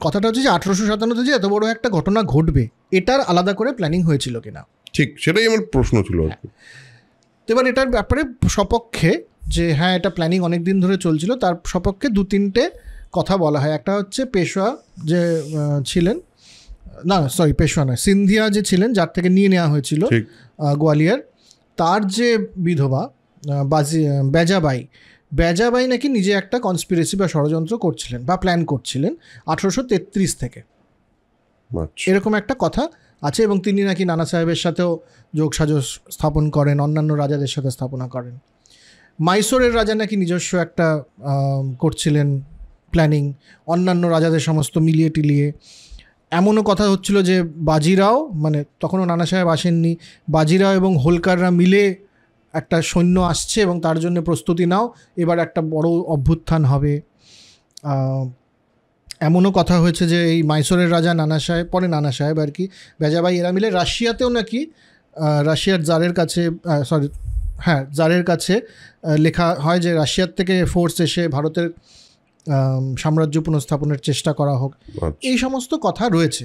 কথাটা হচ্ছে যে 1857 যে এত বড় একটা ঘটনা ঘটবে এটার আলাদা করে প্ল্যানিং হয়েছিল কিনা। ঠিক, সেটাই আমার প্রশ্ন ছিল। তো এবার এটার ব্যাপারে সপক্ষে যে হ্যাঁ এটা প্ল্যানিং অনেক দিন ধরে চলছিল, তার সপক্ষে 2-3টে কথা বলা হয়। একটা হচ্ছে পেশোয়া যে ছিলেন, না সরি পেশোয়া নয়, সিন্ধিয়া যে ছিলেন যার থেকে নিয়ে নেওয়া হয়েছিল গোয়ালিয়র, তার যে বিধবা বেজাবাই নাকি নিজে একটা কনস্পিরেসি বা ষড়যন্ত্র করছিলেন বা প্ল্যান করছিলেন 1833 থেকে, এরকম একটা কথা আছে। এবং তিনি নাকি নানা সাহেবের সাথেও যোগসাজশ স্থাপন করেন, অন্যান্য রাজাদের সাথে স্থাপনা করেন। মাইসোরের রাজা নাকি নিজস্ব একটা করছিলেন প্ল্যানিং, অন্যান্য রাজাদের সমস্ত মিলিয়ে টিলিয়ে। এমনও কথা হচ্ছিল যে বাজিরাও, মানে তখনও নানা সাহেব আসেননি, বাজিরাও এবং হোলকাররা মিলে একটা সৈন্য আসছে এবং তার জন্য প্রস্তুতি নাও, এবার একটা বড় অভ্যুত্থান হবে। এমনও কথা হয়েছে যে এই মাইসোরের রাজা নানা সাহেব আর কি বেজাবাই এরা মিলে রাশিয়াতেও নাকি রাশিয়ার জারের কাছে লেখা হয় যে রাশিয়ার থেকে ফোর্স এসে ভারতের সাম্রাজ্য পুনঃস্থাপনের চেষ্টা করা হোক। এই সমস্ত কথা রয়েছে।